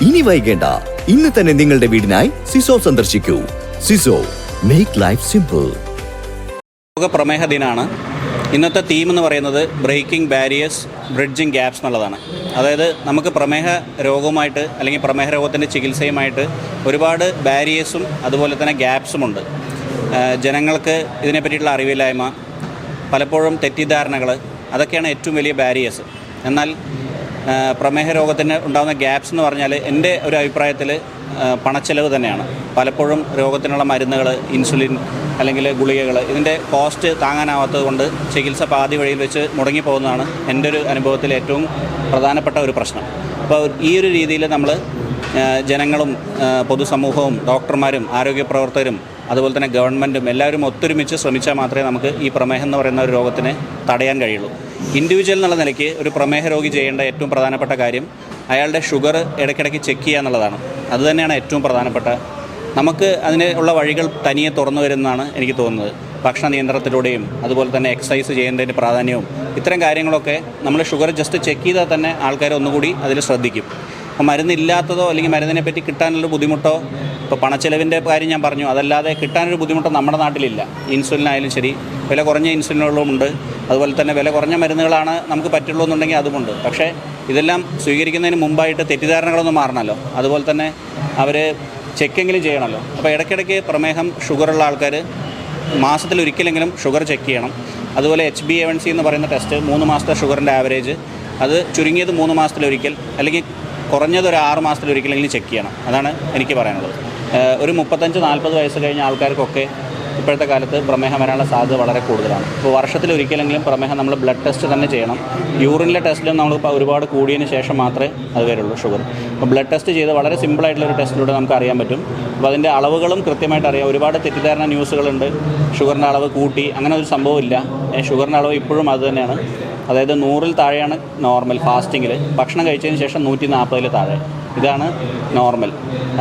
ഇനി വൈകേണ്ട, ഇന്ന് തന്നെ നിങ്ങളുടെ വീടിനായി സിസോ സന്ദർശിക്കൂ. സിസോ, മേക്ക് ലൈഫ് സിമ്പിൾ. ലോക പ്രമേഹ ദിനമാണ്. ഇന്നത്തെ തീം എന്ന് പറയുന്നത് ബ്രേക്കിംഗ് ബാരിയേഴ്സ്, ബ്രിഡ്ജിങ് ഗ്യാപ്സ് എന്നുള്ളതാണ്. അതായത് നമുക്ക് പ്രമേഹ രോഗവുമായിട്ട് അല്ലെങ്കിൽ പ്രമേഹ രോഗത്തിൻ്റെ ചികിത്സയുമായിട്ട് ഒരുപാട് ബാരിയേഴ്സും അതുപോലെ തന്നെ ഗ്യാപ്സുമുണ്ട്. ജനങ്ങൾക്ക് ഇതിനെപ്പറ്റിയിട്ടുള്ള അറിവില്ലായ്മ, പലപ്പോഴും തെറ്റിദ്ധാരണകൾ, അതൊക്കെയാണ് ഏറ്റവും വലിയ ബാരിയേഴ്സ്. എന്നാൽ പ്രമേഹ രോഗത്തിന് ഉണ്ടാകുന്ന ഗ്യാപ്സ് എന്ന് പറഞ്ഞാൽ എൻ്റെ ഒരു അഭിപ്രായത്തിൽ പണച്ചെലവ് തന്നെയാണ്. പലപ്പോഴും രോഗത്തിനുള്ള മരുന്നുകൾ, ഇൻസുലിൻ അല്ലെങ്കിൽ ഗുളികകൾ, ഇതിൻ്റെ കോസ്റ്റ് താങ്ങാനാവാത്തത് കൊണ്ട് ചികിത്സ പാതി വഴിയിൽ വെച്ച് മുടങ്ങിപ്പോകുന്നതാണ് എൻ്റെ ഒരു അനുഭവത്തിൽ ഏറ്റവും പ്രധാനപ്പെട്ട ഒരു പ്രശ്നം. അപ്പോൾ ഈ ഒരു രീതിയിൽ നമ്മൾ ജനങ്ങളും പൊതുസമൂഹവും ഡോക്ടർമാരും ആരോഗ്യ പ്രവർത്തകരും അതുപോലെ തന്നെ ഗവൺമെൻറ്റും എല്ലാവരും ഒത്തൊരുമിച്ച് ശ്രമിച്ചാൽ മാത്രമേ നമുക്ക് ഈ പ്രമേഹം എന്ന് പറയുന്ന ഒരു രോഗത്തിനെ തടയാൻ കഴിയുള്ളൂ. ഇൻഡിവിജ്വൽ എന്നുള്ള നിലയ്ക്ക് ഒരു പ്രമേഹ രോഗി ചെയ്യേണ്ട ഏറ്റവും പ്രധാനപ്പെട്ട കാര്യം അയാളുടെ ഷുഗർ ഇടയ്ക്കിടയ്ക്ക് ചെക്ക് ചെയ്യുക എന്നുള്ളതാണ്. അതുതന്നെയാണ് ഏറ്റവും പ്രധാനപ്പെട്ട. നമുക്ക് അതിന് ഉള്ള വഴികൾ തനിയെ തുറന്നു വരുന്നതാണ് എനിക്ക് തോന്നുന്നത്. ഭക്ഷണ നിയന്ത്രണത്തിലൂടെയും അതുപോലെ തന്നെ എക്സസൈസ് ചെയ്യേണ്ടതിൻ്റെ പ്രാധാന്യവും ഇത്തരം കാര്യങ്ങളൊക്കെ നമ്മൾ ഷുഗർ ജസ്റ്റ് ചെക്ക് ചെയ്താൽ തന്നെ ആൾക്കാർ ഒന്നുകൂടി അതിൽ ശ്രദ്ധിക്കും. അപ്പോൾ മരുന്നില്ലാത്തതോ അല്ലെങ്കിൽ മരുന്നിനെ പറ്റി കിട്ടാനുള്ള ബുദ്ധിമുട്ടോ, ഇപ്പോൾ പണച്ചെലവിൻ്റെ കാര്യം ഞാൻ പറഞ്ഞു, അതല്ലാതെ കിട്ടാനൊരു ബുദ്ധിമുട്ടോ നമ്മുടെ നാട്ടിലില്ല. ഇൻസുലിനായാലും ശരി, വില കുറഞ്ഞ ഇൻസുലിനുകളുമുണ്ട്, അതുപോലെ തന്നെ വില കുറഞ്ഞ മരുന്നുകളാണ് നമുക്ക് പറ്റുള്ളൂ എന്നുണ്ടെങ്കിൽ അതുമുണ്ട്. പക്ഷേ ഇതെല്ലാം സ്വീകരിക്കുന്നതിന് മുമ്പായിട്ട് തെറ്റിദ്ധാരണകളൊന്നും മാറണമല്ലോ. അതുപോലെ തന്നെ അവർ ചെക്കെങ്കിലും ചെയ്യണമല്ലോ. അപ്പോൾ ഇടയ്ക്കിടയ്ക്ക് പ്രമേഹം ഷുഗറുള്ള ആൾക്കാർ മാസത്തിലൊരിക്കലെങ്കിലും ഷുഗർ ചെക്ക് ചെയ്യണം. അതുപോലെ HbA1c എന്ന് പറയുന്ന ടെസ്റ്റ് 3 മാസത്തെ ഷുഗറിൻ്റെ ആവറേജ്, അത് ചുരുങ്ങിയത് 3 മാസത്തിലൊരിക്കൽ അല്ലെങ്കിൽ കുറഞ്ഞത് ഒരു 6 മാസത്തിലൊരിക്കലെങ്കിലും ചെക്ക് ചെയ്യണം. അതാണ് എനിക്ക് പറയാനുള്ളത്. ഒരു 35-40 വയസ്സ് കഴിഞ്ഞ ആൾക്കാർക്കൊക്കെ ഇപ്പോഴത്തെ കാലത്ത് പ്രമേഹം വരാനുള്ള സാധ്യത വളരെ കൂടുതലാണ്. ഇപ്പോൾ വർഷത്തിലൊരിക്കലെങ്കിലും പ്രമേഹം നമ്മൾ ബ്ലഡ് ടെസ്റ്റ് തന്നെ ചെയ്യണം. യൂറിനിലെ ടെസ്റ്റിലും നമ്മൾ ഒരുപാട് കൂടിയതിന് ശേഷം മാത്രമേ അത് വരുള്ളൂ ഷുഗർ. അപ്പോൾ ബ്ലഡ് ടെസ്റ്റ് ചെയ്ത് വളരെ സിമ്പിളായിട്ടുള്ളൊരു ടെസ്റ്റിലൂടെ നമുക്ക് അറിയാൻ പറ്റും. അപ്പോൾ അതിൻ്റെ അളവുകളും കൃത്യമായിട്ട് അറിയാം. ഒരുപാട് തെറ്റിദ്ധാരണ ന്യൂസുകളുണ്ട്, ഷുഗറിൻ്റെ അളവ് കൂട്ടി, അങ്ങനെ ഒരു സംഭവമില്ല. ഷുഗറിൻ്റെ അളവ് ഇപ്പോഴും അത് തന്നെയാണ്. അതായത് 100-ൽ താഴെയാണ് നോർമൽ ഫാസ്റ്റിങ്ങിൽ. ഭക്ഷണം കഴിച്ചതിന് ശേഷം 140-ൽ താഴെ, ഇതാണ് നോർമൽ.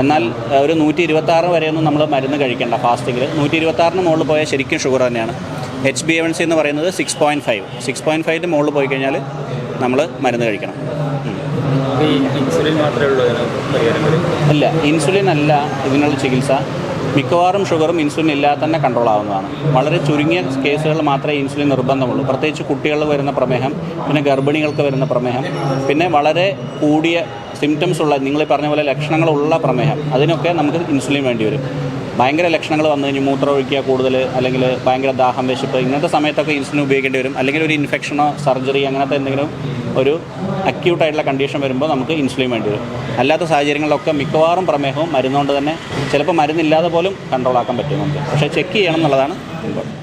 എന്നാൽ ഒരു 126 വരെയൊന്നും നമ്മൾ മരുന്ന് കഴിക്കേണ്ട ഫാസ്റ്റിങ്ങിൽ. 126-ന് മുകളിൽ പോയാൽ ശരിക്കും ഷുഗർ തന്നെയാണ്. HbA1c എന്ന് പറയുന്നത് 6.5 മുകളിൽ പോയി കഴിഞ്ഞാൽ നമ്മൾ മരുന്ന് കഴിക്കണം. ഇൻസുലിൻ മാത്രമേ ഉള്ളൂ അല്ല, ഇൻസുലിൻ അല്ല ഇതിനുള്ള ചികിത്സ. മിക്കവാറും ഷുഗറും ഇൻസുലിൻ ഇല്ലാതെ തന്നെ കൺട്രോൾ ആവുന്നതാണ്. വളരെ ചുരുങ്ങിയ കേസുകൾ മാത്രമേ ഇൻസുലിൻ നിർബന്ധമുള്ളൂ. പ്രത്യേകിച്ച് കുട്ടികളിൽ വരുന്ന പ്രമേഹം, പിന്നെ ഗർഭിണികൾക്ക് വരുന്ന പ്രമേഹം, പിന്നെ വളരെ കൂടിയ സിംറ്റംസ് ഉള്ള, നിങ്ങൾ പറഞ്ഞ പോലെ ലക്ഷണങ്ങളുള്ള പ്രമേഹം, അതിനൊക്കെ നമുക്ക് ഇൻസുലിൻ വേണ്ടി വരും. ഭയങ്കര ലക്ഷണങ്ങൾ വന്നു കഴിഞ്ഞ് മൂത്രം ഒഴിക്കുക കൂടുതൽ, അല്ലെങ്കിൽ ഭയങ്കര ദാഹം, വിശപ്പ്, ഇങ്ങനത്തെ സമയത്തൊക്കെ ഇൻസുലിൻ ഉപയോഗിക്കേണ്ടി വരും. അല്ലെങ്കിൽ ഒരു ഇൻഫെക്ഷനോ സർജറി അങ്ങനത്തെ എന്തെങ്കിലും ഒരു അക്യൂട്ടായിട്ടുള്ള കണ്ടീഷൻ വരുമ്പോൾ നമുക്ക് ഇൻസുലിൻ വേണ്ടി വരും. അല്ലാത്ത സാഹചര്യങ്ങളിലൊക്കെ മിക്കവാറും പ്രമേഹവും മരുന്നുകൊണ്ട് തന്നെ, ചിലപ്പോൾ മരുന്നില്ലാതെ പോലും കൺട്രോൾ ആക്കാൻ പറ്റും നമുക്ക്. പക്ഷേ ചെക്ക് ചെയ്യണം എന്നുള്ളതാണ് ഇമ്പോർട്ടൻറ്റ്.